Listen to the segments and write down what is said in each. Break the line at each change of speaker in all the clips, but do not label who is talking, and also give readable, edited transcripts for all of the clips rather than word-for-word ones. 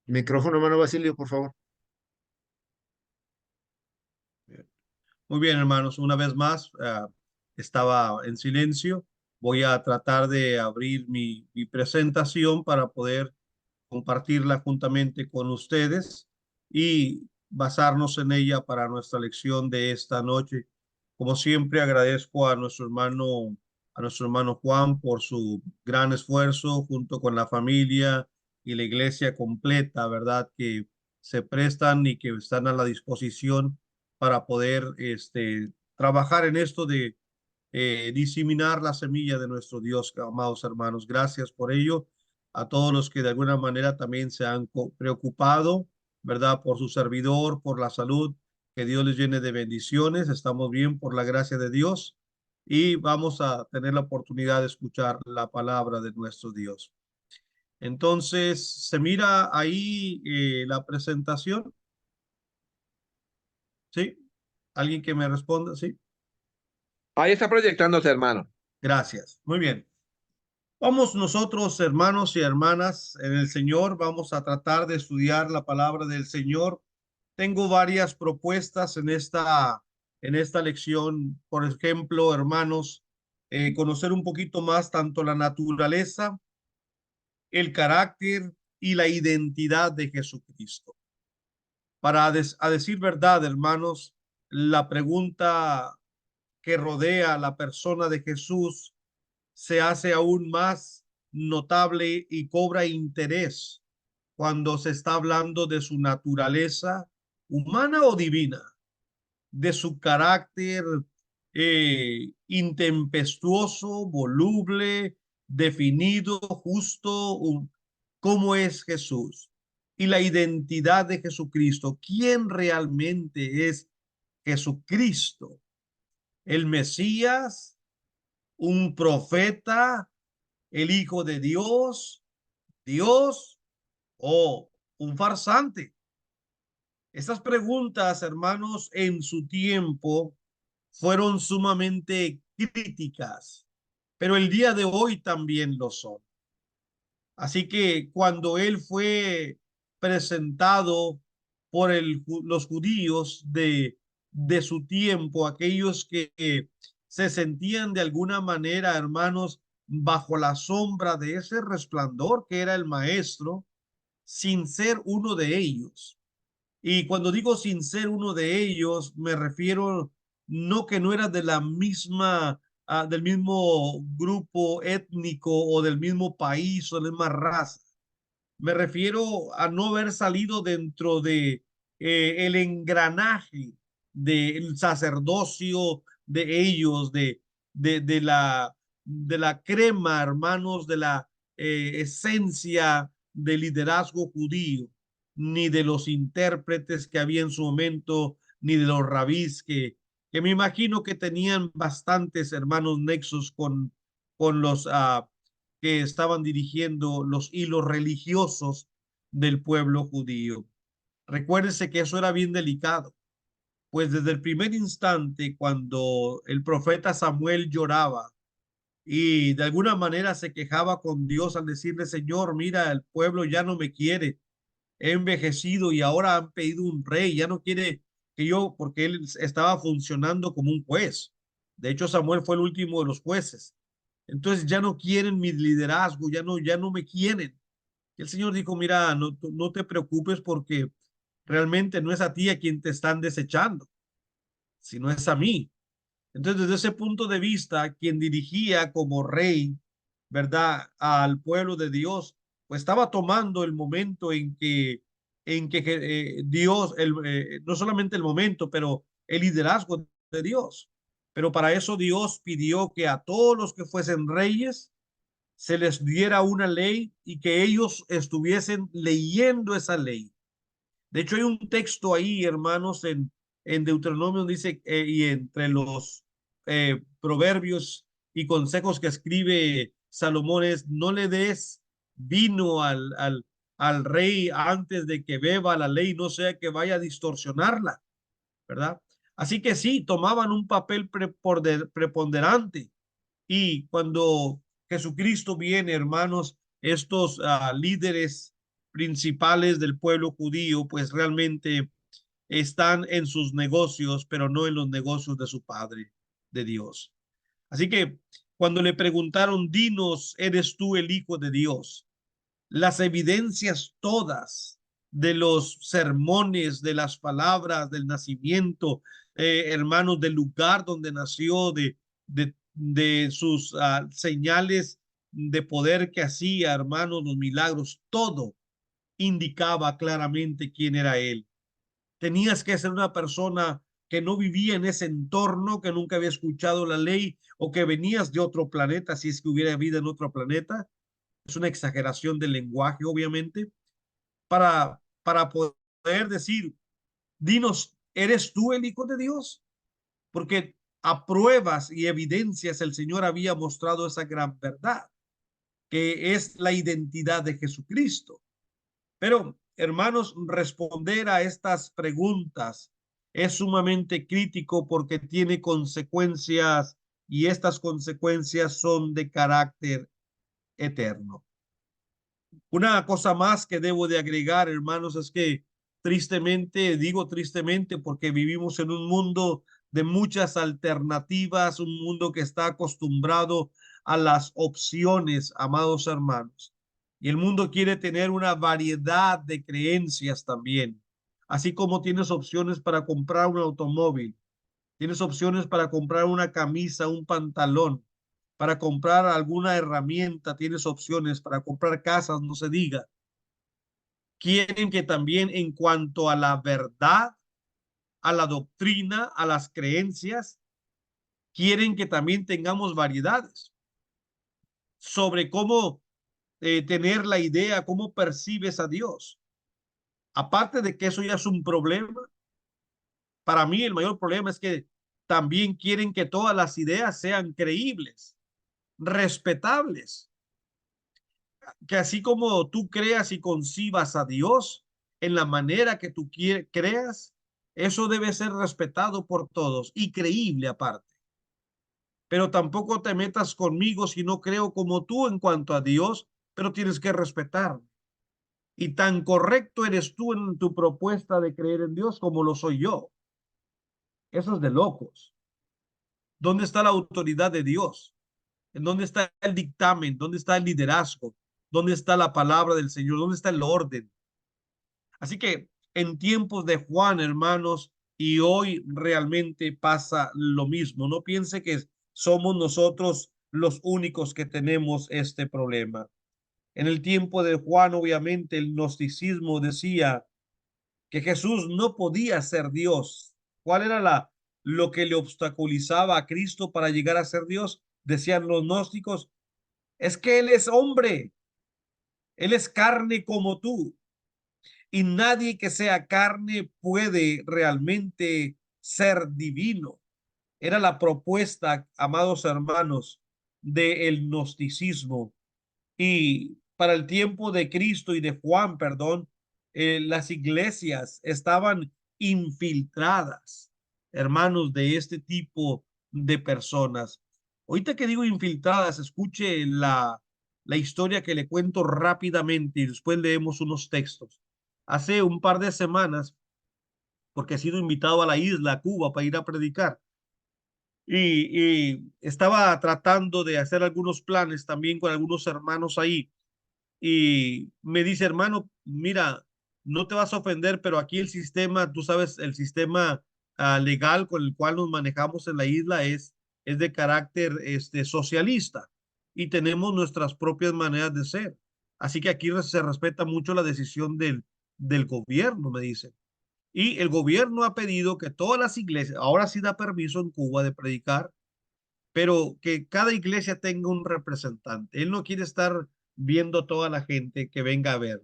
Micrófono, hermano Basilio, por favor.
Muy bien, hermanos, una vez más, estaba en silencio. Voy a tratar de abrir mi presentación para poder compartirla juntamente con ustedes y basarnos en ella para nuestra lección de esta noche. Como siempre, agradezco a nuestro hermano Juan por su gran esfuerzo junto con la familia y la iglesia completa, ¿verdad? Que se prestan y que están a la disposición para poder trabajar en esto de diseminar la semilla de nuestro Dios, amados hermanos. Gracias por ello. A todos los que de alguna manera también se han preocupado, ¿verdad? Por su servidor, por la salud, que Dios les llene de bendiciones. Estamos bien por la gracia de Dios y vamos a tener la oportunidad de escuchar la palabra de nuestro Dios. Entonces, se mira ahí la presentación, ¿sí? ¿Alguien que me responda? Sí.
Ahí está proyectándose, hermano.
Gracias. Muy bien. Vamos nosotros, hermanos y hermanas, en el Señor, vamos a tratar de estudiar la palabra del Señor. Tengo varias propuestas en esta lección. Por ejemplo, hermanos, conocer un poquito más tanto la naturaleza, el carácter y la identidad de Jesucristo. A decir verdad, hermanos, la pregunta que rodea a la persona de Jesús se hace aún más notable y cobra interés cuando se está hablando de su naturaleza humana o divina, de su carácter intempestuoso, voluble, definido, justo, cómo es Jesús y la identidad de Jesucristo. ¿Quién realmente es Jesucristo? ¿El Mesías? ¿Un profeta? ¿El Hijo de Dios? ¿Dios o un farsante? Estas preguntas, hermanos, en su tiempo fueron sumamente críticas, pero el día de hoy también lo son. Así que cuando él fue presentado por los judíos de su tiempo, aquellos que se sentían de alguna manera, hermanos, bajo la sombra de ese resplandor que era el maestro, sin ser uno de ellos. Y cuando digo sin ser uno de ellos, me refiero no que no era de la misma, del mismo grupo étnico o del mismo país o de la misma raza. Me refiero a no haber salido dentro de el engranaje del sacerdocio de ellos, de la crema, hermanos, de la esencia del liderazgo judío, ni de los intérpretes que había en su momento, ni de los rabís que me imagino que tenían bastantes hermanos nexos con los que estaban dirigiendo los hilos religiosos del pueblo judío. Recuérdense que eso era bien delicado, pues desde el primer instante cuando el profeta Samuel lloraba y de alguna manera se quejaba con Dios al decirle, Señor, mira, el pueblo ya no me quiere, he envejecido y ahora han pedido un rey, ya no quiere que yo, porque él estaba funcionando como un juez. De hecho, Samuel fue el último de los jueces. Entonces ya no quieren mi liderazgo, ya no me quieren. Y el Señor dijo, mira, no te preocupes porque realmente no es a ti a quien te están desechando, sino es a mí. Entonces, desde ese punto de vista, quien dirigía como rey, ¿verdad?, al pueblo de Dios, pues estaba tomando el momento en que Dios, no solamente el momento, pero el liderazgo de Dios. Pero para eso Dios pidió que a todos los que fuesen reyes se les diera una ley y que ellos estuviesen leyendo esa ley. De hecho, hay un texto ahí, hermanos, en Deuteronomio dice, y entre los proverbios y consejos que escribe Salomón es, no le des vino al rey antes de que beba la ley, no sea que vaya a distorsionarla, ¿verdad? Así que sí, tomaban un papel preponderante. Y cuando Jesucristo viene, hermanos, estos líderes principales del pueblo judío, pues realmente están en sus negocios, pero no en los negocios de su Padre, de Dios. Así que cuando le preguntaron, dinos, ¿eres tú el Hijo de Dios? Las evidencias todas de los sermones, de las palabras, del nacimiento, hermanos, del lugar donde nació, de sus señales de poder que hacía, hermanos, los milagros, todo indicaba claramente quién era él. Tenías que ser una persona que no vivía en ese entorno, que nunca había escuchado la ley o que venías de otro planeta, si es que hubiera vida en otro planeta. Es una exageración del lenguaje, obviamente, para poder decir, dinos, ¿eres tú el Hijo de Dios? Porque a pruebas y evidencias el Señor había mostrado esa gran verdad, que es la identidad de Jesucristo. Pero, hermanos, responder a estas preguntas es sumamente crítico porque tiene consecuencias y estas consecuencias son de carácter eterno. Una cosa más que debo de agregar, hermanos, es que tristemente, digo tristemente porque vivimos en un mundo de muchas alternativas, un mundo que está acostumbrado a las opciones, amados hermanos. Y el mundo quiere tener una variedad de creencias también, así como tienes opciones para comprar un automóvil, tienes opciones para comprar una camisa, un pantalón, para comprar alguna herramienta, tienes opciones para comprar casas, no se diga. Quieren que también en cuanto a la verdad, a la doctrina, a las creencias, quieren que también tengamos variedades sobre cómo tener la idea, cómo percibes a Dios. Aparte de que eso ya es un problema, para mí el mayor problema es que también quieren que todas las ideas sean creíbles, respetables, que así como tú creas y concibas a Dios en la manera que tú creas, eso debe ser respetado por todos y creíble aparte. Pero tampoco te metas conmigo si no creo como tú en cuanto a Dios, pero tienes que respetarme. Y tan correcto eres tú en tu propuesta de creer en Dios como lo soy yo. Eso es de locos. ¿Dónde está la autoridad de Dios? ¿En dónde está el dictamen? ¿Dónde está el liderazgo? ¿Dónde está la palabra del Señor? ¿Dónde está el orden? Así que en tiempos de Juan, hermanos, y hoy realmente pasa lo mismo. No piense que somos nosotros los únicos que tenemos este problema. En el tiempo de Juan, obviamente, el gnosticismo decía que Jesús no podía ser Dios. ¿Cuál era lo que le obstaculizaba a Cristo para llegar a ser Dios? Decían los gnósticos, es que Él es hombre, Él es carne como tú. Y nadie que sea carne puede realmente ser divino. Era la propuesta, amados hermanos, del gnosticismo. Y para el tiempo de Cristo y de Juan, perdón, las iglesias estaban infiltradas, hermanos, de este tipo de personas. Ahorita que digo infiltradas, escuche la historia que le cuento rápidamente y después leemos unos textos. Hace un par de semanas, porque he sido invitado a la isla, a Cuba, para ir a predicar. Y estaba tratando de hacer algunos planes también con algunos hermanos ahí. Y me dice, hermano, mira, no te vas a ofender, pero aquí el sistema, tú sabes, el sistema legal con el cual nos manejamos en la isla es de carácter socialista y tenemos nuestras propias maneras de ser. Así que aquí se respeta mucho la decisión del gobierno, me dice. Y el gobierno ha pedido que todas las iglesias, ahora sí da permiso en Cuba de predicar, pero que cada iglesia tenga un representante. Él no quiere estar viendo toda la gente que venga a ver.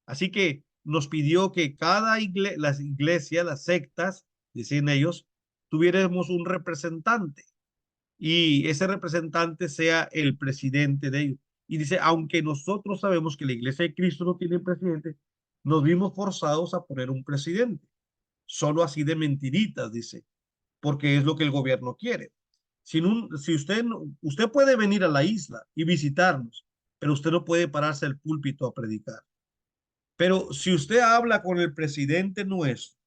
Así que nos pidió que cada las iglesias, las sectas, dicen ellos, tuviéramos un representante y ese representante sea el presidente de ellos. Y dice, aunque nosotros sabemos que la iglesia de Cristo no tiene presidente, nos vimos forzados a poner un presidente. Solo así de mentiritas, dice, porque es lo que el gobierno quiere. Si usted puede venir a la isla y visitarnos, pero usted no puede pararse al púlpito a predicar. Pero si usted habla con el presidente nuestro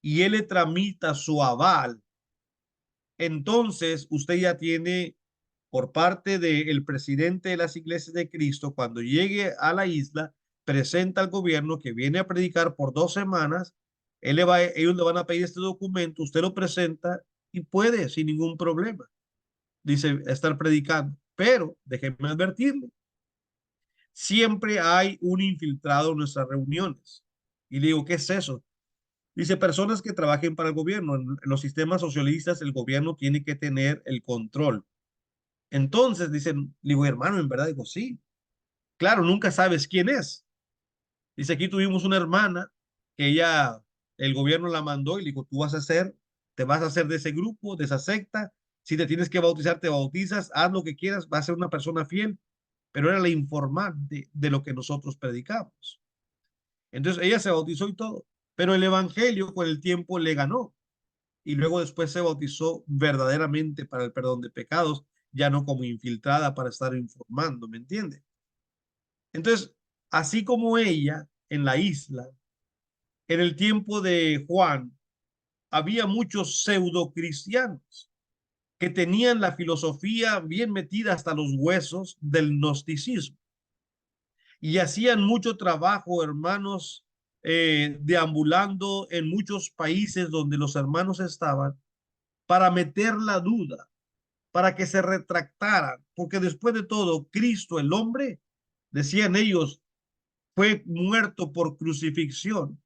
y él le tramita su aval, entonces usted ya tiene por parte del presidente de las iglesias de Cristo, cuando llegue a la isla, presenta al gobierno que viene a predicar por 2 semanas, ellos le van a pedir este documento, usted lo presenta y puede sin ningún problema, dice, estar predicando. Pero déjenme advertirle, siempre hay un infiltrado en nuestras reuniones. Y le digo, ¿qué es eso? Dice, personas que trabajen para el gobierno. En los sistemas socialistas, el gobierno tiene que tener el control. Entonces, dicen, le digo, hermano, en verdad, digo, sí. Claro, nunca sabes quién es. Dice, aquí tuvimos una hermana que ella, el gobierno la mandó y le dijo, tú vas a ser, te vas a hacer de ese grupo, de esa secta. Si te tienes que bautizar, te bautizas, haz lo que quieras, vas a ser una persona fiel. Pero era la informante de lo que nosotros predicamos. Entonces ella se bautizó y todo, pero el evangelio con el tiempo le ganó y luego después se bautizó verdaderamente para el perdón de pecados, ya no como infiltrada para estar informando, ¿me entiende? Entonces, así como ella en la isla, en el tiempo de Juan, había muchos pseudo cristianos que tenían la filosofía bien metida hasta los huesos del gnosticismo y hacían mucho trabajo, hermanos, deambulando en muchos países donde los hermanos estaban para meter la duda, para que se retractaran, porque después de todo, Cristo, el hombre, decían ellos, fue muerto por crucifixión.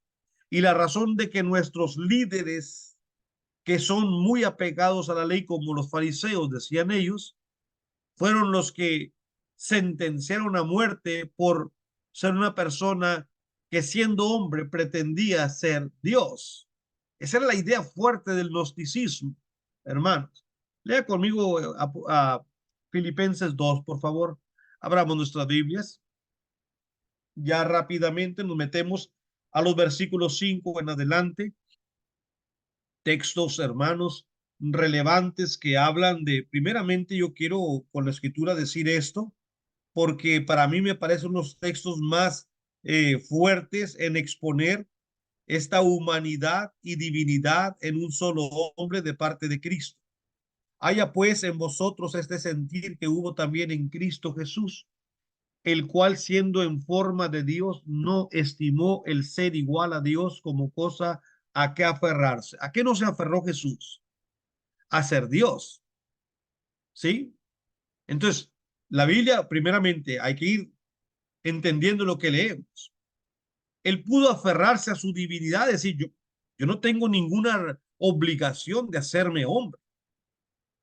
Y la razón de que nuestros líderes, que son muy apegados a la ley, como los fariseos, decían ellos, fueron los que sentenciaron a muerte por ser una persona que siendo hombre pretendía ser Dios. Esa era la idea fuerte del gnosticismo, hermanos. Lea conmigo a Filipenses 2, por favor. Abramos nuestras Biblias. Ya rápidamente nos metemos a los versículos 5 en adelante. Textos, hermanos, relevantes que hablan de, primeramente yo quiero con la escritura decir esto, porque para mí me parecen los textos más fuertes en exponer esta humanidad y divinidad en un solo hombre de parte de Cristo. Haya pues en vosotros este sentir que hubo también en Cristo Jesús, el cual siendo en forma de Dios no estimó el ser igual a Dios como cosa a que aferrarse. ¿A qué no se aferró Jesús? A ser Dios, ¿sí? Entonces, la Biblia, primeramente, hay que ir entendiendo lo que leemos. Él pudo aferrarse a su divinidad, decir, yo no tengo ninguna obligación de hacerme hombre,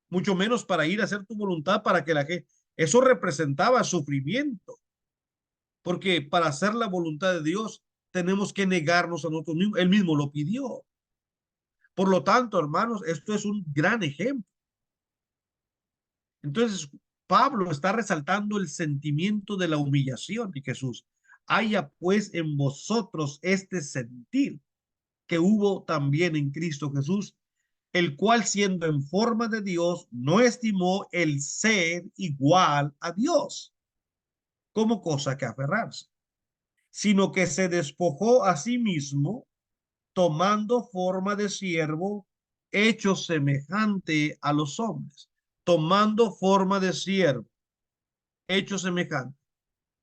mucho menos para ir a hacer tu voluntad para que la gente... Eso representaba sufrimiento, porque para hacer la voluntad de Dios tenemos que negarnos a nosotros mismos. Él mismo lo pidió. Por lo tanto, hermanos, esto es un gran ejemplo. Entonces, Pablo está resaltando el sentimiento de la humillación de Jesús. Haya pues en vosotros este sentir que hubo también en Cristo Jesús, el cual siendo en forma de Dios, no estimó el ser igual a Dios como cosa que aferrarse, sino que se despojó a sí mismo, tomando forma de siervo, hecho semejante a los hombres, tomando forma de siervo, hecho semejante.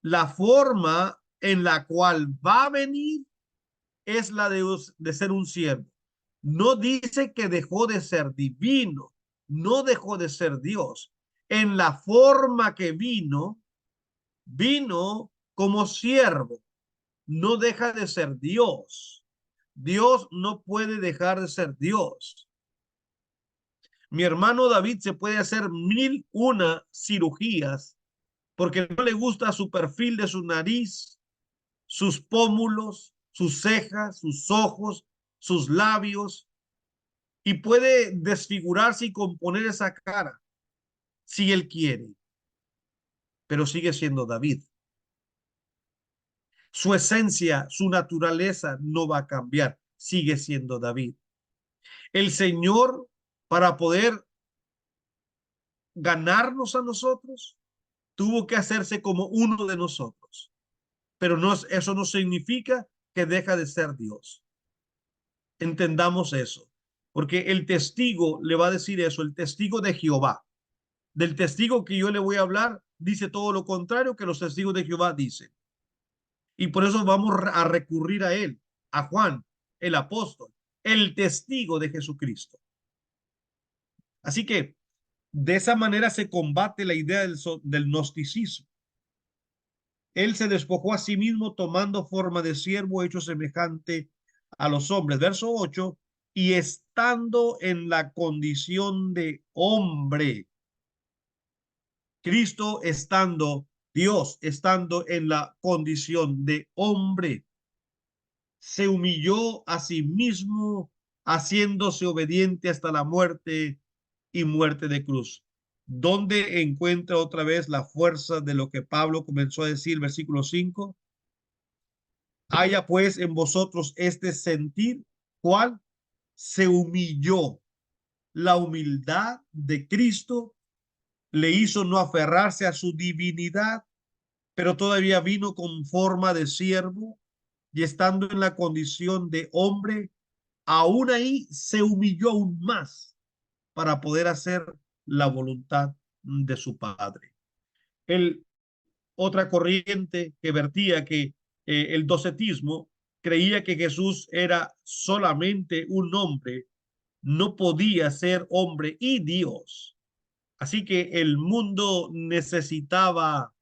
La forma en la cual va a venir es la de ser un siervo. No dice que dejó de ser divino, no dejó de ser Dios. En la forma que vino, vino como siervo, no deja de ser Dios. Dios no puede dejar de ser Dios. Mi hermano David se puede hacer 1001 cirugías porque no le gusta su perfil de su nariz, sus pómulos, sus cejas, sus ojos, sus labios, y puede desfigurarse y componer esa cara si él quiere, pero sigue siendo David. Su esencia, su naturaleza no va a cambiar, sigue siendo David. El Señor, para poder ganarnos a nosotros, tuvo que hacerse como uno de nosotros. pero eso no significa que deja de ser Dios. Entendamos eso, porque el testigo le va a decir eso, el testigo de Jehová. Del testigo que yo le voy a hablar, dice todo lo contrario que los testigos de Jehová dicen. Y por eso vamos a recurrir a él, a Juan, el apóstol, el testigo de Jesucristo. Así que de esa manera se combate la idea del gnosticismo. Él se despojó a sí mismo tomando forma de siervo hecho semejante a los hombres. Verso 8, y estando en la condición de hombre. Cristo estando, Dios estando en la condición de hombre, se humilló a sí mismo, haciéndose obediente hasta la muerte y muerte de cruz. ¿Dónde encuentra otra vez la fuerza de lo que Pablo comenzó a decir, versículo 5? Haya pues en vosotros este sentir, ¿cuál? Se humilló. La humildad de Cristo le hizo no aferrarse a su divinidad, pero todavía vino con forma de siervo y estando en la condición de hombre, aún ahí se humilló aún más para poder hacer la voluntad de su Padre. Otra corriente que vertía que el docetismo creía que Jesús era solamente un hombre, no podía ser hombre y Dios. Así que el mundo necesitaba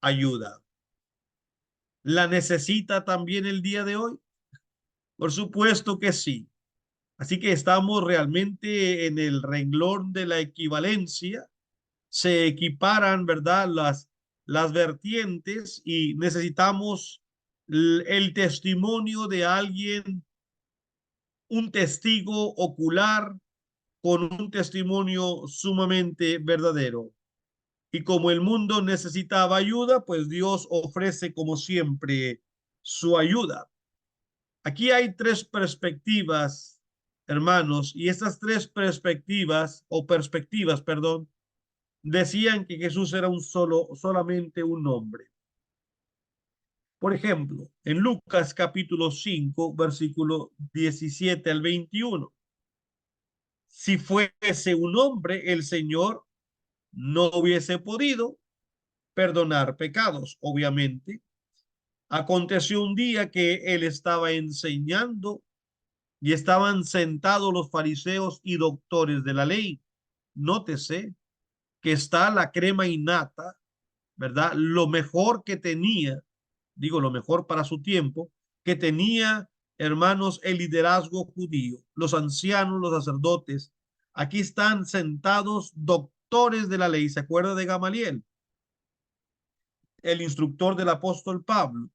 ayuda. ¿La necesita también el día de hoy? Por supuesto que sí. Así que estamos realmente en el renglón de la equivalencia. Se equiparan, ¿verdad? Las vertientes y necesitamos el testimonio de alguien, un testigo ocular con un testimonio sumamente verdadero. Y como el mundo necesitaba ayuda, pues Dios ofrece como siempre su ayuda. Aquí hay tres perspectivas, hermanos, y estas tres perspectivas, perdón, decían que Jesús era solamente un hombre. Por ejemplo, en Lucas capítulo 5, versículo 17 al 21. Si fuese un hombre, el Señor no hubiese podido perdonar pecados, obviamente. Aconteció un día que él estaba enseñando y estaban sentados los fariseos y doctores de la ley. Nótese que está la crema innata, ¿verdad? Lo mejor que tenía, digo lo mejor para su tiempo, que tenía, hermanos, el liderazgo judío, los ancianos, los sacerdotes. Aquí están sentados doctores de la ley. ¿Se acuerda de Gamaliel? El instructor del apóstol Pablo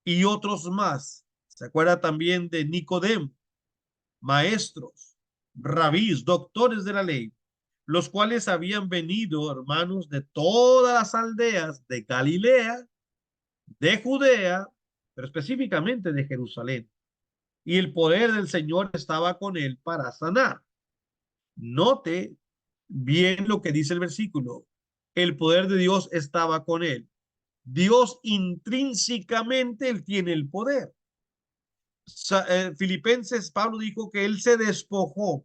y otros más. ¿Se acuerda también de Nicodemo? Maestros, rabís, doctores de la ley, los cuales habían venido, hermanos, de todas las aldeas de Galilea, de Judea, pero específicamente de Jerusalén. Y el poder del Señor estaba con él para sanar. Note bien lo que dice el versículo. El poder de Dios estaba con él. Dios intrínsecamente, él tiene el poder. Filipenses, Pablo dijo que él se despojó.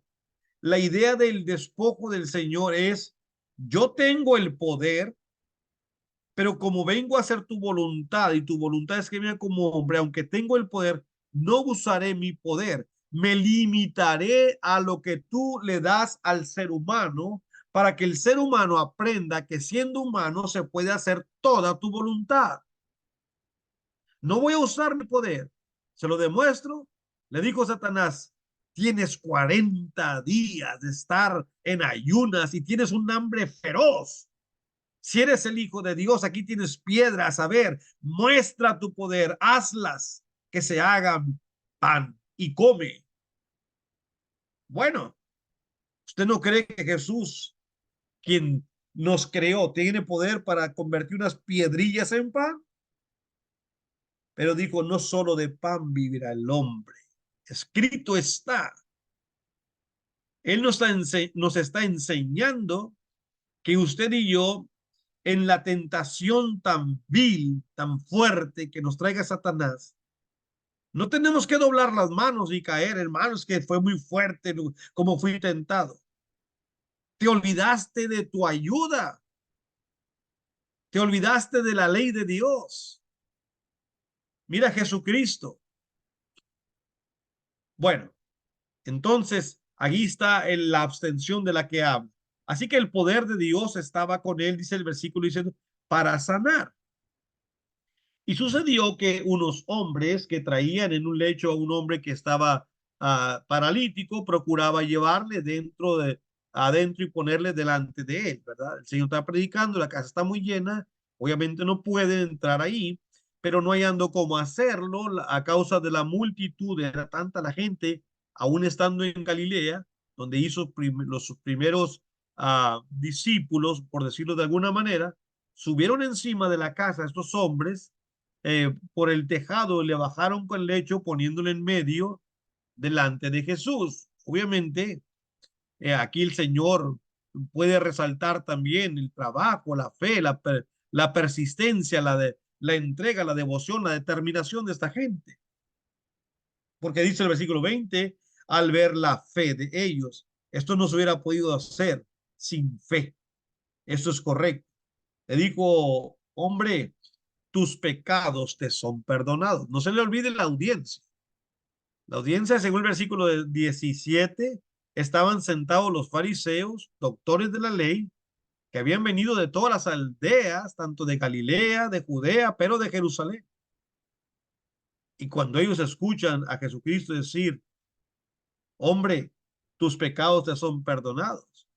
La idea del despojo del Señor es, yo tengo el poder, pero como vengo a hacer tu voluntad y tu voluntad es que me como hombre, aunque tengo el poder, no usaré mi poder. Me limitaré a lo que tú le das al ser humano para que el ser humano aprenda que siendo humano se puede hacer toda tu voluntad. No voy a usar mi poder. Se lo demuestro. Le dijo Satanás, tienes 40 días de estar en ayunas y tienes un hambre feroz. Si eres el Hijo de Dios, aquí tienes piedras. A ver, muestra tu poder, hazlas que se hagan pan y come. Bueno, ¿usted no cree que Jesús, quien nos creó, tiene poder para convertir unas piedrillas en pan? Pero dijo, no solo de pan vivirá el hombre. Escrito está. Él nos está enseñando que usted y yo en la tentación tan vil, tan fuerte que nos traiga Satanás, no tenemos que doblar las manos y caer, hermanos, que fue muy fuerte como fui tentado. Te olvidaste de tu ayuda. Te olvidaste de la ley de Dios. Mira Jesucristo. Bueno, entonces aquí está la abstención de la que habla. Así que el poder de Dios estaba con él, dice el versículo diciendo, para sanar. Y sucedió que unos hombres que traían en un lecho a un hombre que estaba paralítico, procuraba llevarle adentro y ponerle delante de él, ¿verdad? El Señor está predicando, la casa está muy llena, obviamente no puede entrar ahí, pero no hallando cómo hacerlo a causa de la multitud, era tanta la gente, aún estando en Galilea, donde hizo los primeros discípulos, por decirlo de alguna manera, subieron encima de la casa estos hombres por el tejado, le bajaron con el lecho poniéndole en medio delante de Jesús. Obviamente, aquí el Señor puede resaltar también el trabajo, la fe, la persistencia, la entrega, la devoción, la determinación de esta gente. Porque dice el versículo 20, al ver la fe de ellos, esto no se hubiera podido hacer sin fe. Esto es correcto. Le dijo, hombre, tus pecados te son perdonados. No se le olvide la audiencia. La audiencia, según el versículo 17, estaban sentados los fariseos, doctores de la ley, que habían venido de todas las aldeas, tanto de Galilea, de Judea, pero de Jerusalén. Y cuando ellos escuchan a Jesucristo decir, hombre, tus pecados te son perdonados,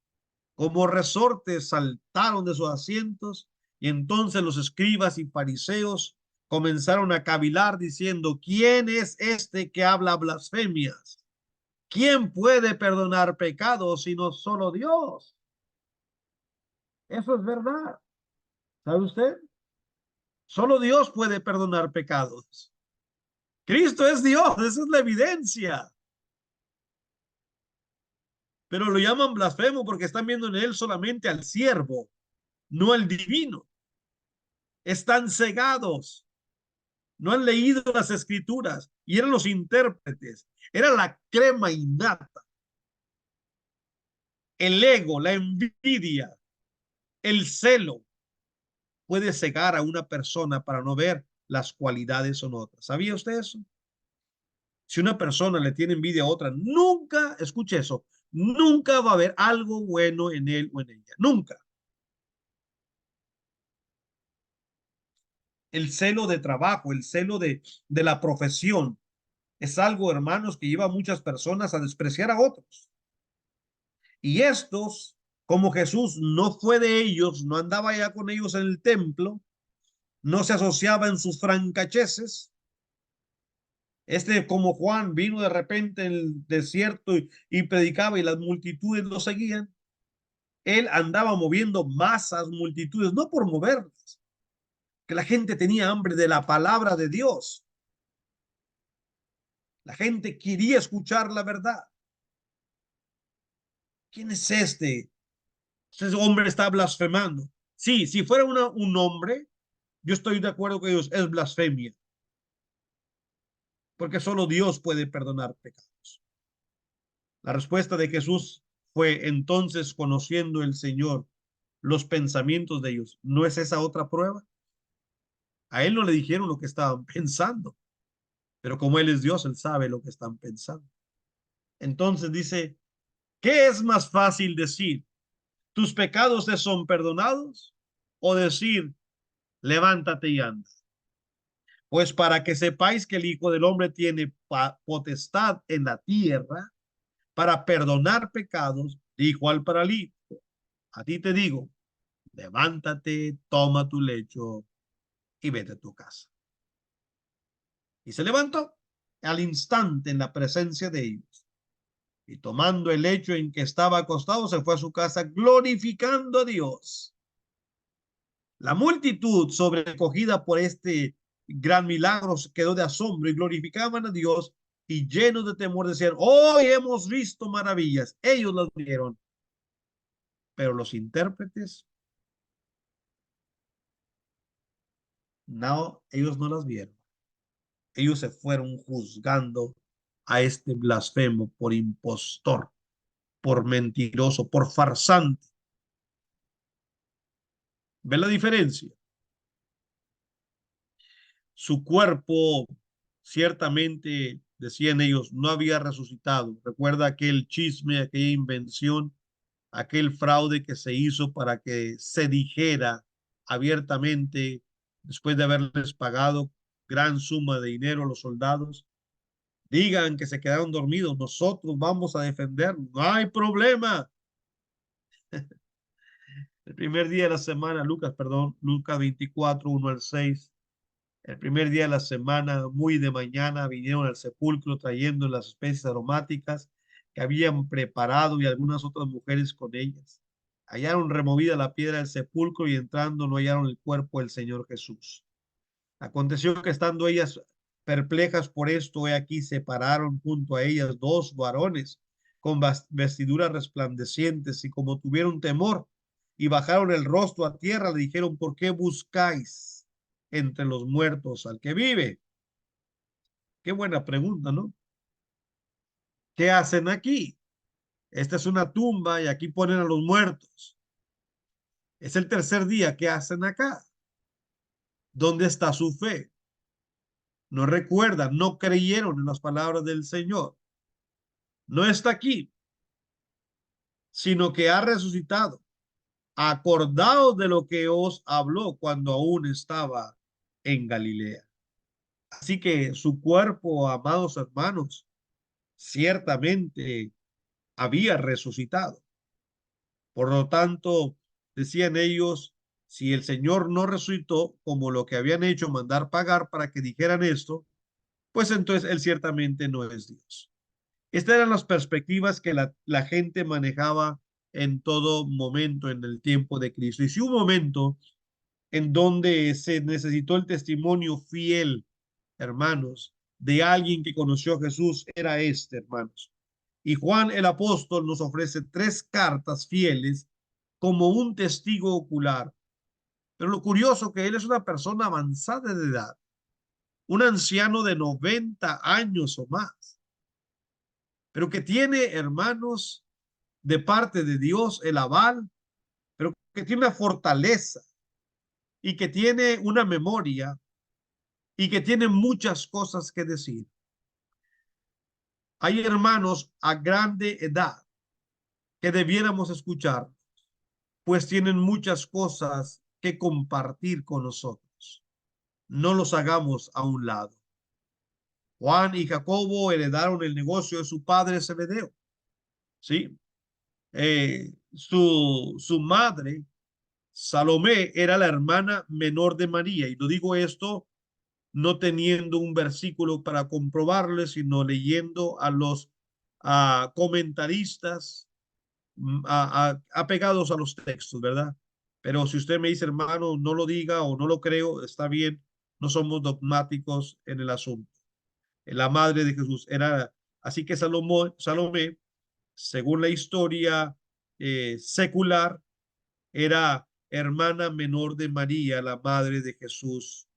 como resortes saltaron de sus asientos y entonces los escribas y fariseos comenzaron a cavilar diciendo, ¿quién es este que habla blasfemias? ¿Quién puede perdonar pecados sino solo Dios? Eso es verdad. ¿Sabe usted? Solo Dios puede perdonar pecados. Cristo es Dios, esa es la evidencia. Pero lo llaman blasfemo porque están viendo en él solamente al siervo, no al divino. Están cegados. No han leído las escrituras y eran los intérpretes. Era la crema innata. El ego, la envidia, el celo puede cegar a una persona para no ver las cualidades en otras. ¿Sabía usted eso? Si una persona le tiene envidia a otra, nunca, escuche eso, nunca va a haber algo bueno en él o en ella. Nunca. El celo de trabajo, el celo de la profesión, es algo, hermanos, que lleva a muchas personas a despreciar a otros. Y estos, como Jesús no fue de ellos, no andaba ya con ellos en el templo, no se asociaba en sus francacheses. Como Juan vino de repente en el desierto y predicaba y las multitudes lo seguían. Él andaba moviendo masas, multitudes, no por moverlas, que la gente tenía hambre de la palabra de Dios. La gente quería escuchar la verdad. ¿Quién es este? Ese hombre está blasfemando. Sí, si fuera un hombre, yo estoy de acuerdo con ellos, es blasfemia. Porque solo Dios puede perdonar pecados. La respuesta de Jesús fue entonces, conociendo el Señor los pensamientos de ellos. ¿No es esa otra prueba? A él no le dijeron lo que estaban pensando, pero como él es Dios, él sabe lo que están pensando. Entonces dice, ¿qué es más fácil decir? ¿Tus pecados te son perdonados? O decir, levántate y anda. Pues para que sepáis que el Hijo del Hombre tiene potestad en la tierra para perdonar pecados, dijo al paralítico, a ti te digo, levántate, toma tu lecho y vete a tu casa. Y se levantó al instante en la presencia de ellos. Y tomando el lecho en que estaba acostado, se fue a su casa glorificando a Dios. La multitud, sobrecogida por este gran milagro, quedó de asombro y glorificaban a Dios y llenos de temor decían, hoy hemos visto maravillas. Ellos las vieron, pero los intérpretes No, ellos no las vieron. Ellos se fueron juzgando a este blasfemo por impostor, por mentiroso, por farsante. ¿Ve la diferencia? Su cuerpo, ciertamente, decían ellos, no había resucitado. Recuerda aquel chisme, aquella invención, aquel fraude que se hizo para que se dijera abiertamente, después de haberles pagado gran suma de dinero a los soldados, digan que se quedaron dormidos, nosotros vamos a defendernos, no hay problema. El primer día de la semana, Lucas 24, 1 al 6. El primer día de la semana, muy de mañana, vinieron al sepulcro trayendo las especies aromáticas que habían preparado y algunas otras mujeres con ellas. Hallaron removida la piedra del sepulcro y entrando no hallaron el cuerpo del Señor Jesús. Aconteció que estando ellas perplejas por esto, he aquí se pararon junto a ellas dos varones con vestiduras resplandecientes y como tuvieron temor y bajaron el rostro a tierra, le dijeron, ¿por qué buscáis entre los muertos al que vive? Qué buena pregunta, ¿no? ¿Qué hacen aquí? Esta es una tumba y aquí ponen a los muertos. Es el tercer día. ¿Qué hacen acá? ¿Dónde está su fe? No recuerdan, no creyeron en las palabras del Señor. No está aquí, sino que ha resucitado. Acordaos de lo que os habló cuando aún estaba en Galilea. Así que su cuerpo, amados hermanos, ciertamente había resucitado. Por lo tanto, decían ellos, si el Señor no resucitó, como lo que habían hecho, mandar pagar para que dijeran esto, pues entonces Él ciertamente no es Dios. Estas eran las perspectivas que la gente manejaba en todo momento en el tiempo de Cristo. Y si un momento en donde se necesitó el testimonio fiel, hermanos, de alguien que conoció a Jesús, era este, hermanos. Y Juan el apóstol nos ofrece tres cartas fieles como un testigo ocular. Pero lo curioso que él es una persona avanzada de edad, un anciano de 90 años o más, pero que tiene, hermanos, de parte de Dios el aval, pero que tiene una fortaleza y que tiene una memoria y que tiene muchas cosas que decir. Hay hermanos a grande edad que debiéramos escuchar, pues tienen muchas cosas que compartir con nosotros. No los hagamos a un lado. Juan y Jacobo heredaron el negocio de su padre Zebedeo, ¿sí? Su madre, Salomé, era la hermana menor de María. Y lo digo esto no teniendo un versículo para comprobarle, sino leyendo a los comentaristas apegados a los textos, ¿verdad? Pero si usted me dice, hermano, no lo diga o no lo creo, está bien, no somos dogmáticos en el asunto. La madre de Jesús era, así que Salomé, según la historia secular, era hermana menor de María, la madre de Jesús,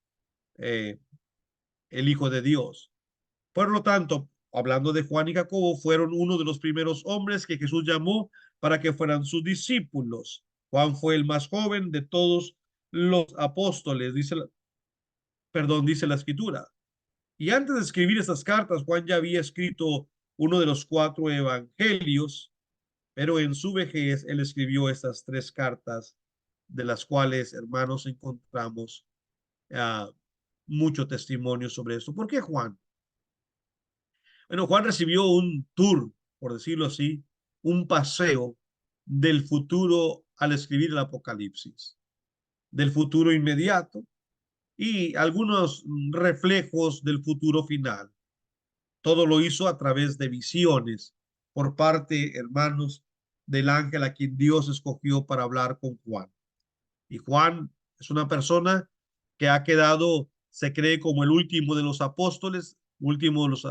eh, el Hijo de Dios. Por lo tanto, hablando de Juan y Jacobo, fueron uno de los primeros hombres que Jesús llamó para que fueran sus discípulos. Juan fue el más joven de todos los apóstoles, dice la escritura. Y antes de escribir estas cartas, Juan ya había escrito uno de los 4 evangelios, pero en su vejez él escribió estas 3 cartas, de las cuales, hermanos, encontramos uh, mucho testimonio sobre esto. ¿Por qué Juan? Bueno, Juan recibió un tour, por decirlo así, un paseo del futuro al escribir el Apocalipsis, del futuro inmediato y algunos reflejos del futuro final. Todo lo hizo a través de visiones por parte, hermanos, del ángel a quien Dios escogió para hablar con Juan. Y Juan es una persona que ha quedado, se cree como el último de los apóstoles, último de los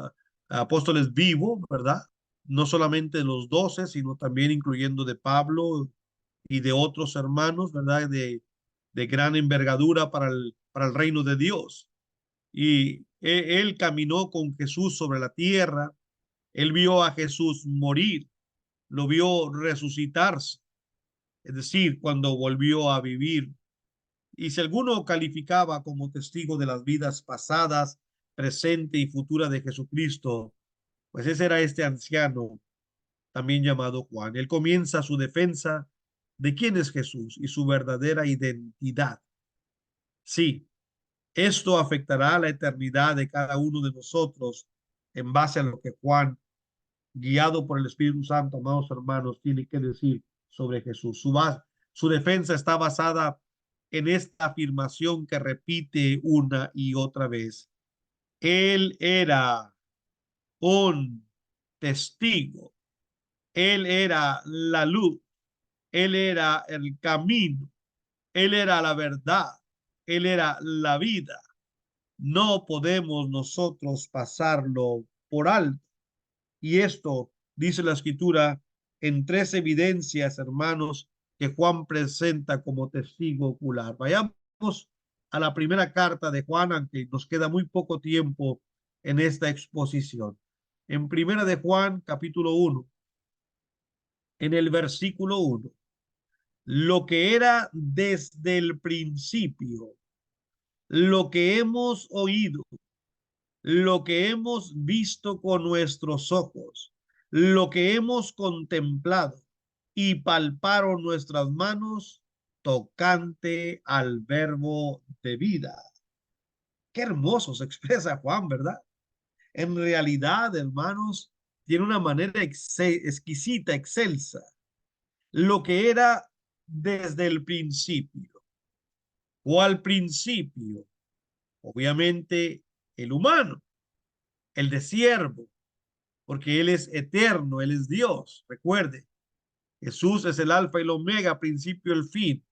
apóstoles vivo, ¿verdad? No solamente de los 12, sino también incluyendo de Pablo y de otros hermanos, ¿verdad? De gran envergadura para para el reino de Dios. Y él caminó con Jesús sobre la tierra. Él vio a Jesús morir, lo vio resucitarse, es decir, cuando volvió a vivir. Y si alguno calificaba como testigo de las vidas pasadas, presente y futura de Jesucristo, pues ese era este anciano, también llamado Juan. Él comienza su defensa de quién es Jesús y su verdadera identidad. Sí, esto afectará a la eternidad de cada uno de nosotros en base a lo que Juan, guiado por el Espíritu Santo, amados hermanos, tiene que decir sobre Jesús. Su defensa está basada en esta afirmación que repite una y otra vez. Él era un testigo. Él era la luz. Él era el camino. Él era la verdad. Él era la vida. No podemos nosotros pasarlo por alto. Y esto dice la escritura en tres evidencias, hermanos, que Juan presenta como testigo ocular. Vayamos a la primera carta de Juan, aunque nos queda muy poco tiempo en esta exposición. En primera de Juan, capítulo 1, en el versículo 1, lo que era desde el principio, lo que hemos oído, lo que hemos visto con nuestros ojos, lo que hemos contemplado y palparon nuestras manos tocante al verbo de vida. Qué hermoso se expresa Juan, ¿verdad? En realidad, hermanos, tiene una manera exquisita, excelsa, lo que era desde el principio. O al principio, obviamente, el humano, el de siervo, porque Él es eterno, Él es Dios. Recuerde, Jesús es el alfa y el omega, principio y el fin.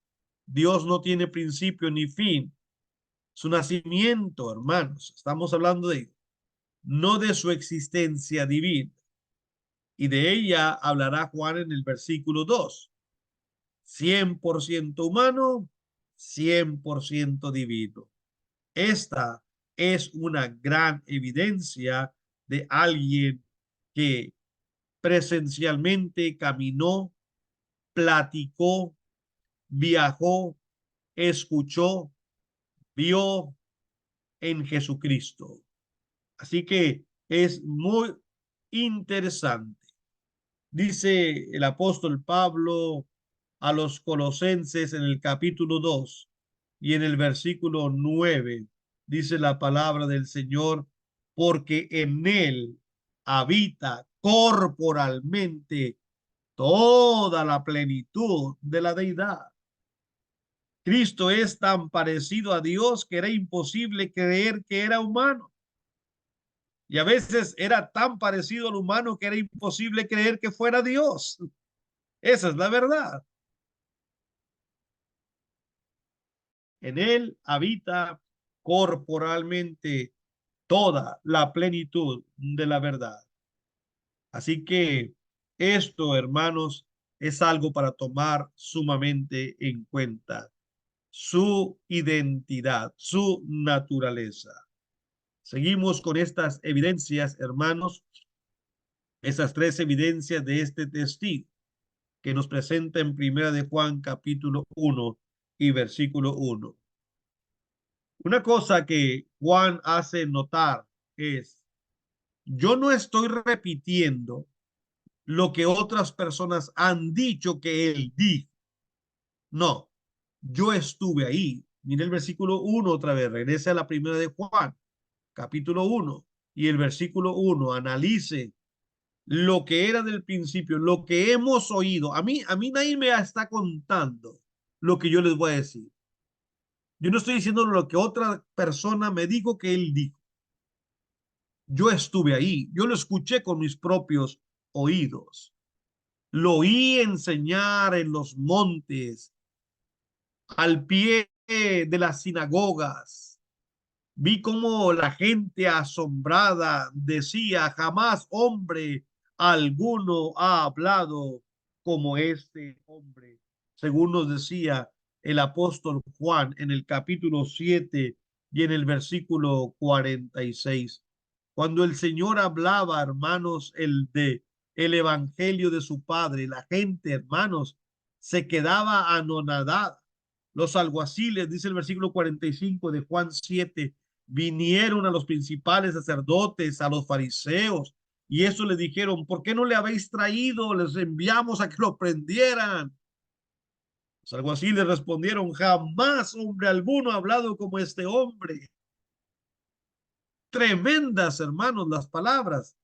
Dios no tiene principio ni fin. Su nacimiento, hermanos, estamos hablando de no de su existencia divina. Y de ella hablará Juan en el versículo 2. 100% humano, 100% divino. Esta es una gran evidencia de alguien que presencialmente caminó, platicó, viajó, escuchó, vio en Jesucristo. Así que es muy interesante. Dice el apóstol Pablo a los colosenses en el capítulo 2 y en el versículo 9, dice la palabra del Señor, porque en él habita corporalmente toda la plenitud de la deidad. Cristo es tan parecido a Dios que era imposible creer que era humano. Y a veces era tan parecido al humano que era imposible creer que fuera Dios. Esa es la verdad. En él habita corporalmente toda la plenitud de la verdad. Así que esto, hermanos, es algo para tomar sumamente en cuenta. Su identidad, su naturaleza. Seguimos con estas evidencias, hermanos, esas tres evidencias de este testigo que nos presenta en Primera de Juan capítulo 1 y versículo 1. Una cosa que Juan hace notar es, yo no estoy repitiendo lo que otras personas han dicho que él dijo. No, yo estuve ahí. Mire el versículo 1 otra vez, regrese a la Primera de Juan, capítulo 1 y el versículo 1, analice lo que era del principio, lo que hemos oído. A mí nadie me está contando lo que yo les voy a decir. Yo no estoy diciendo lo que otra persona me dijo que él dijo. Yo estuve ahí, yo lo escuché con mis propios oídos. Lo oí enseñar en los montes, al pie de las sinagogas. Vi cómo la gente asombrada decía, jamás hombre alguno ha hablado como este hombre. Según nos decía el apóstol Juan en el capítulo 7 y en el versículo 46. Cuando el Señor hablaba, hermanos, el evangelio de su Padre, la gente, hermanos, se quedaba anonadada. Los alguaciles, dice el versículo 45 de Juan 7, vinieron a los principales sacerdotes, a los fariseos, y eso le dijeron, ¿por qué no le habéis traído? Les enviamos a que lo prendieran. Los alguaciles respondieron, jamás hombre alguno ha hablado como este hombre. Tremendas, hermanos, las palabras,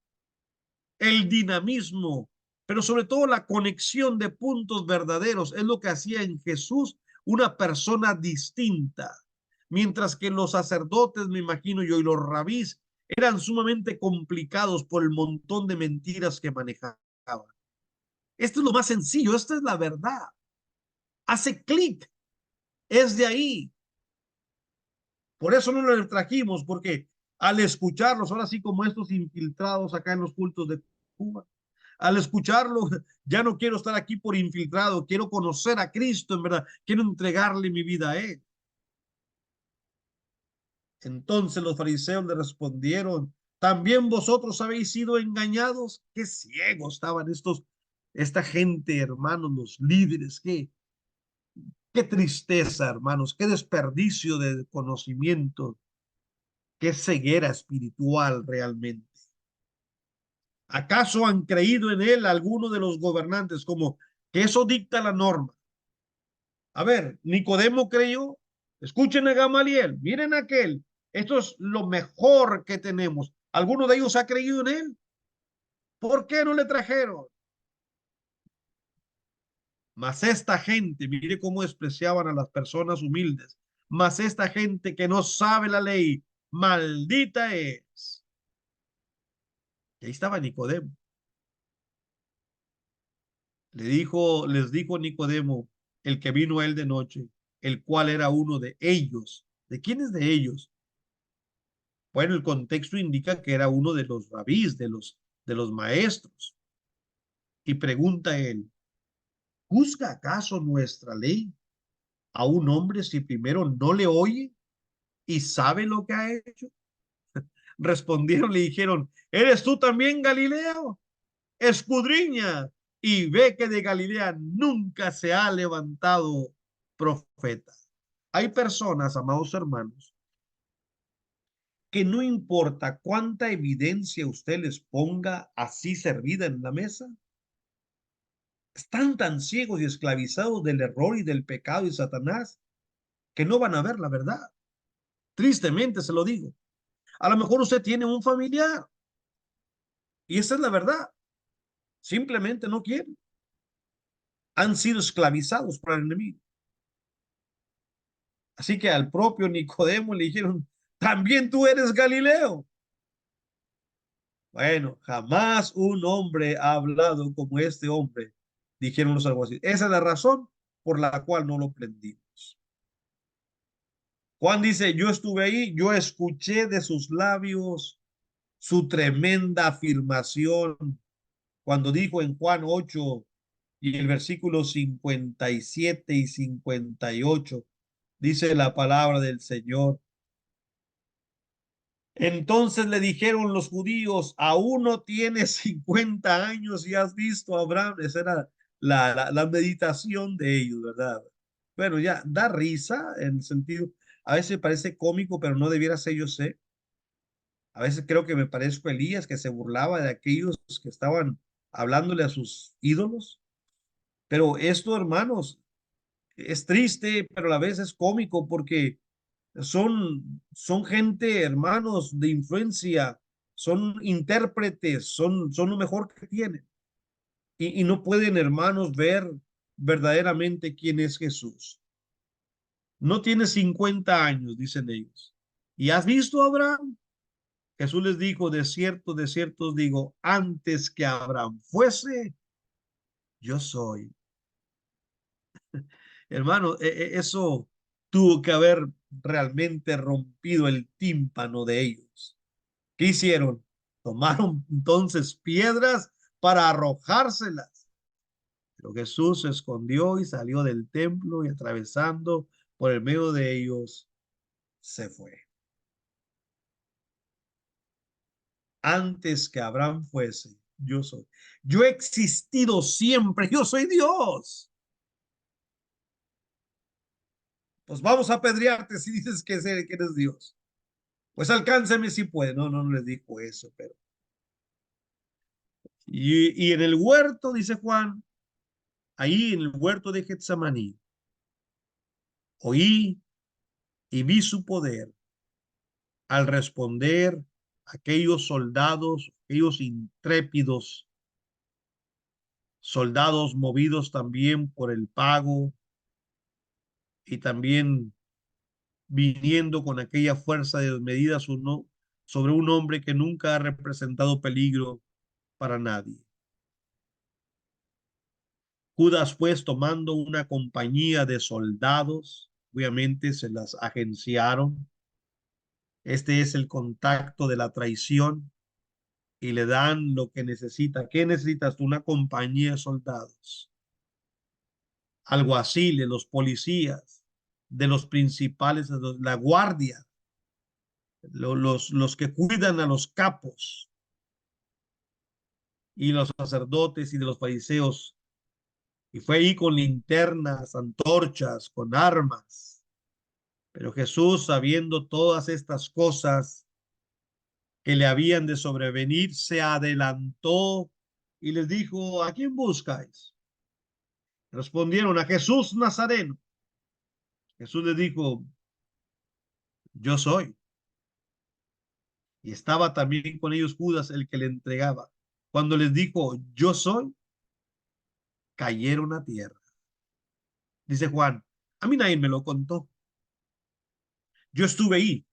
el dinamismo, pero sobre todo la conexión de puntos verdaderos es lo que hacía en Jesús una persona distinta. Mientras que los sacerdotes, me imagino yo, y los rabís eran sumamente complicados por el montón de mentiras que manejaban. Esto es lo más sencillo, esta es la verdad. Hace clic, es de ahí. Por eso no lo trajimos, porque al escucharlos, ahora sí como estos infiltrados acá en los cultos de Cuba, al escucharlo, ya no quiero estar aquí por infiltrado, quiero conocer a Cristo, en verdad, quiero entregarle mi vida a Él. Entonces los fariseos le respondieron, ¿también vosotros habéis sido engañados? Qué ciegos estaban esta gente, hermanos, los líderes, qué tristeza, hermanos, qué desperdicio de conocimiento, qué ceguera espiritual realmente. ¿Acaso han creído en él algunos de los gobernantes como que eso dicta la norma? A ver, Nicodemo creyó. Escuchen a Gamaliel, miren a aquel. Esto es lo mejor que tenemos. ¿Alguno de ellos ha creído en él? ¿Por qué no le trajeron? Mas esta gente, mire cómo despreciaban a las personas humildes. Mas esta gente que no sabe la ley, maldita es. Y ahí estaba Nicodemo. Les dijo Nicodemo, el que vino a él de noche, el cual era uno de ellos. ¿De quiénes de ellos? Bueno, el contexto indica que era uno de los rabís, de los maestros. Y pregunta él, ¿juzga acaso nuestra ley a un hombre si primero no le oye y sabe lo que ha hecho? Respondieron, le dijeron, ¿eres tú también Galileo? Escudriña y ve que de Galilea nunca se ha levantado profeta. Hay personas, amados hermanos, que no importa cuánta evidencia usted les ponga así servida en la mesa, están tan ciegos y esclavizados del error y del pecado y Satanás que no van a ver la verdad. Tristemente se lo digo. A lo mejor usted tiene un familiar y esa es la verdad. Simplemente no quieren. Han sido esclavizados por el enemigo. Así que al propio Nicodemo le dijeron, también tú eres Galileo. Bueno, jamás un hombre ha hablado como este hombre, dijeron los alguaciles. Esa es la razón por la cual no lo prendimos. Juan dice, yo estuve ahí, yo escuché de sus labios su tremenda afirmación cuando dijo en Juan 8 y el versículo 57 y 58, dice la palabra del Señor. Entonces le dijeron los judíos, aún no tienes 50 años y has visto a Abraham. Esa era la meditación de ellos, ¿verdad? Bueno, ya da risa en el sentido, a veces parece cómico, pero no debiera ser, yo sé. A veces creo que me parezco a Elías que se burlaba de aquellos que estaban hablándole a sus ídolos. Pero esto, hermanos, es triste, pero a la vez es cómico porque son gente, hermanos, de influencia, son intérpretes, son lo mejor que tienen. Y no pueden, hermanos, ver verdaderamente quién es Jesús. No tiene 50 años, dicen ellos. ¿Y has visto a Abraham? Jesús les dijo, de cierto os digo, antes que Abraham fuese, yo soy. Hermano, eso tuvo que haber realmente rompido el tímpano de ellos. ¿Qué hicieron? Tomaron entonces piedras para arrojárselas. Pero Jesús se escondió y salió del templo y atravesando por el medio de ellos, se fue. Antes que Abraham fuese, yo soy. Yo he existido siempre, yo soy Dios. Pues vamos a apedrearte si dices que eres Dios. Pues alcánceme si puede. No, no, no les dijo eso, pero. Y en el huerto, dice Juan, ahí en el huerto de Getsemaní, oí y vi su poder al responder a aquellos soldados, aquellos intrépidos soldados movidos también por el pago y también viniendo con aquella fuerza desmedida sobre un hombre que nunca ha representado peligro para nadie. Judas, pues, tomando una compañía de soldados, obviamente se las agenciaron. Este es el contacto de la traición y le dan lo que necesita. ¿Qué necesitas tú? Una compañía de soldados, alguaciles, los policías, de los principales, de la guardia, los que cuidan a los capos y los sacerdotes y de los fariseos. Y fue ahí con linternas, antorchas, con armas. Pero Jesús, sabiendo todas estas cosas que le habían de sobrevenir, se adelantó y les dijo: ¿a quién buscáis? Respondieron: a Jesús Nazareno. Jesús les dijo: yo soy. Y estaba también con ellos Judas, el que le entregaba. Cuando les dijo: yo soy, cayeron a tierra. Dice Juan: a mí nadie me lo contó. Yo estuve ahí.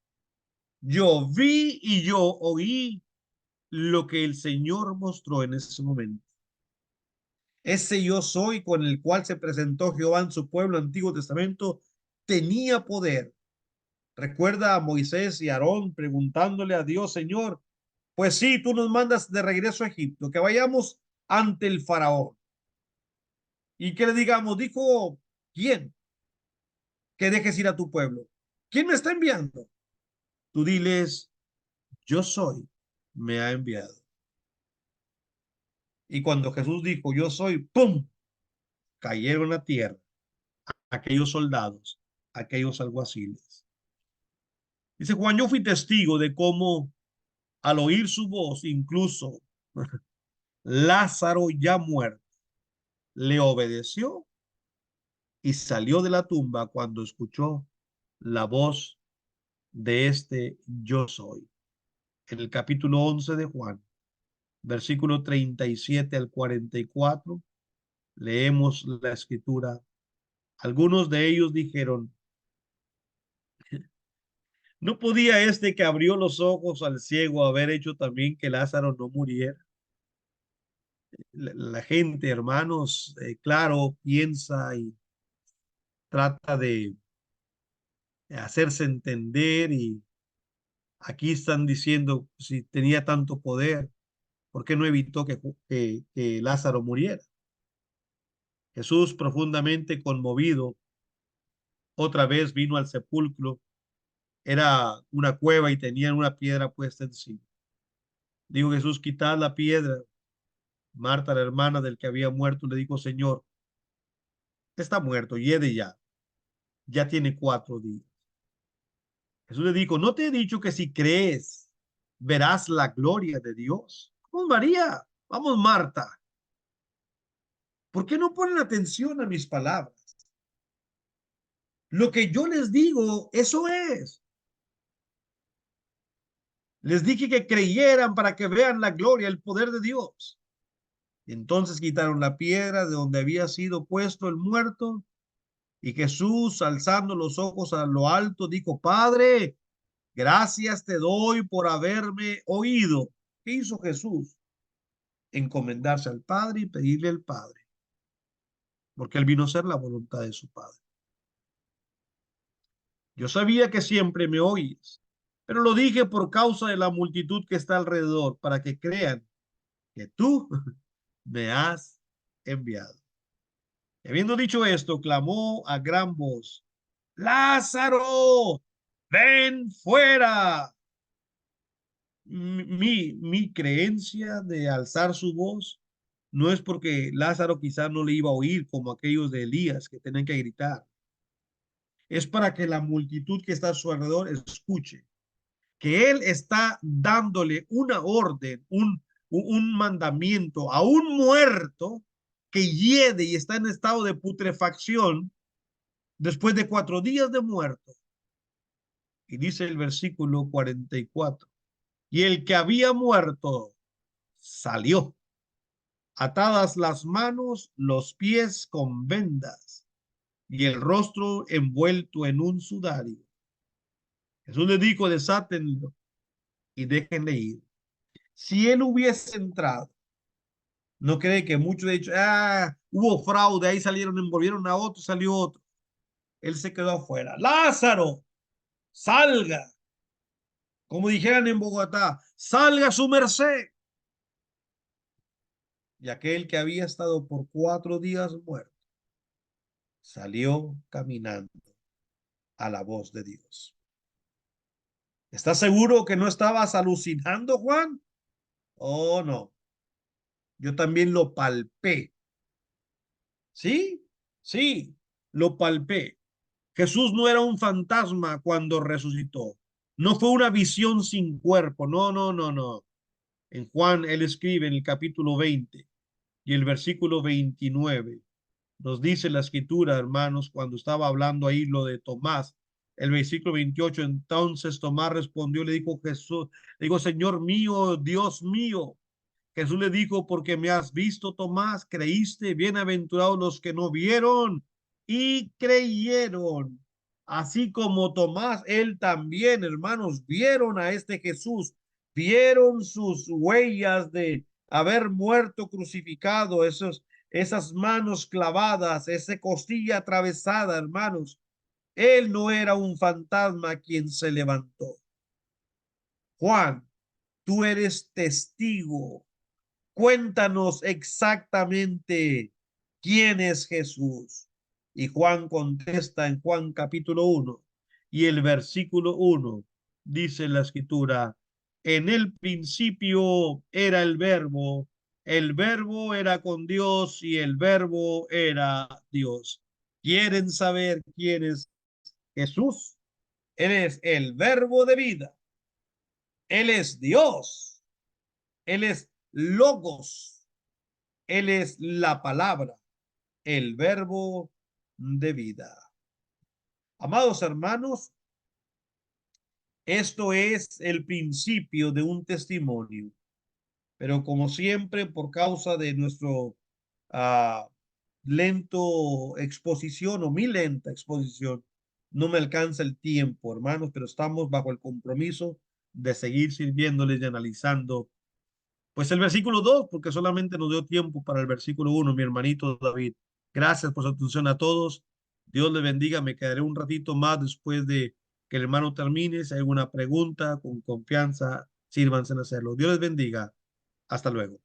Yo vi y yo oí lo que el Señor mostró en ese momento. Ese yo soy con el cual se presentó Jehová en su pueblo, Antiguo Testamento, tenía poder. Recuerda a Moisés y Aarón preguntándole a Dios: Señor, pues sí, tú nos mandas de regreso a Egipto, que vayamos ante el faraón y que le digamos, dijo, ¿quién? Que dejes ir a tu pueblo. ¿Quién me está enviando? Tú diles: yo soy, me ha enviado. Y cuando Jesús dijo: yo soy, ¡pum!, cayeron a tierra aquellos soldados, aquellos alguaciles. Dice Juan: yo fui testigo de cómo al oír su voz, incluso Lázaro ya muerto, le obedeció y salió de la tumba cuando escuchó la voz de este yo soy. En el capítulo 11 de Juan, versículo 37 al 44, leemos la escritura. Algunos de ellos dijeron: ¿no podía este que abrió los ojos al ciego haber hecho también que Lázaro no muriera? La gente, hermanos, claro, piensa y trata de hacerse entender, y aquí están diciendo: si tenía tanto poder, ¿por qué no evitó que Lázaro muriera? Jesús, profundamente conmovido, otra vez vino al sepulcro. Era una cueva y tenían una piedra puesta encima. Dijo Jesús: quitad la piedra. Marta, la hermana del que había muerto, le dijo: Señor, está muerto, yede ya. Ya tiene 4 días. Jesús le dijo: ¿no te he dicho que si crees, verás la gloria de Dios? Vamos, María. Vamos, Marta. ¿Por qué no ponen atención a mis palabras? Lo que yo les digo, eso es. Les dije que creyeran para que vean la gloria, el poder de Dios. Entonces quitaron la piedra de donde había sido puesto el muerto, y Jesús, alzando los ojos a lo alto, dijo: Padre, gracias te doy por haberme oído. ¿Qué hizo Jesús? Encomendarse al Padre y pedirle al Padre, porque él vino a hacer la voluntad de su Padre. Yo sabía que siempre me oyes, pero lo dije por causa de la multitud que está alrededor, para que crean que tú me has enviado. Y habiendo dicho esto, clamó a gran voz, Lázaro, ven fuera. Mi creencia de alzar su voz no es porque Lázaro quizás no le iba a oír como aquellos de Elías que tenían que gritar. Es para que la multitud que está a su alrededor escuche que él está dándole una orden, un mandamiento a un muerto que hiede y está en estado de putrefacción después de 4 días de muerto. Y dice el versículo 44, y el que había muerto salió, atadas las manos, los pies con vendas y el rostro envuelto en un sudario. Jesús le dijo, desátenlo y déjenle ir. Si él hubiese entrado, no cree que muchos han dicho, hubo fraude, ahí salieron, envolvieron a otro, salió otro. Él se quedó afuera. Lázaro, salga. Como dijeran en Bogotá, salga a su merced. Y aquel que había estado por 4 días muerto, salió caminando a la voz de Dios. ¿Estás seguro que no estabas alucinando, Juan? Oh, no. Yo también lo palpé. ¿Sí? Sí, lo palpé. Jesús no era un fantasma cuando resucitó. No fue una visión sin cuerpo. No, no, no, no. En Juan, él escribe en el capítulo 20 y el versículo 29. Nos dice la escritura, hermanos, cuando estaba hablando ahí lo de Tomás, el versículo 28, entonces Tomás respondió, le dijo Jesús, le dijo, Señor mío, Dios mío. Jesús le dijo, porque me has visto, Tomás, creíste, bienaventurados los que no vieron y creyeron. Así como Tomás, él también, hermanos, vieron a este Jesús, vieron sus huellas de haber muerto crucificado, esas manos clavadas, esa costilla atravesada, hermanos. Él no era un fantasma quien se levantó. Juan, tú eres testigo. Cuéntanos exactamente quién es Jesús. Y Juan contesta en Juan capítulo 1 y el versículo 1 dice la escritura, en el principio era el verbo era con Dios y el verbo era Dios. ¿Quieren saber quién es Jesús? Él es el verbo de vida. Él es Dios. Él es Logos. Él es la palabra, el verbo de vida. Amados hermanos, esto es el principio de un testimonio, pero como siempre, por causa de nuestro uh, lento exposición o mi lenta exposición, no me alcanza el tiempo, hermanos, pero estamos bajo el compromiso de seguir sirviéndoles y analizando pues el versículo 2, porque solamente nos dio tiempo para el versículo 1, mi hermanito David. Gracias por su atención a todos. Dios les bendiga. Me quedaré un ratito más después de que el hermano termine. Si hay alguna pregunta, con confianza, sírvanse en hacerlo. Dios les bendiga. Hasta luego.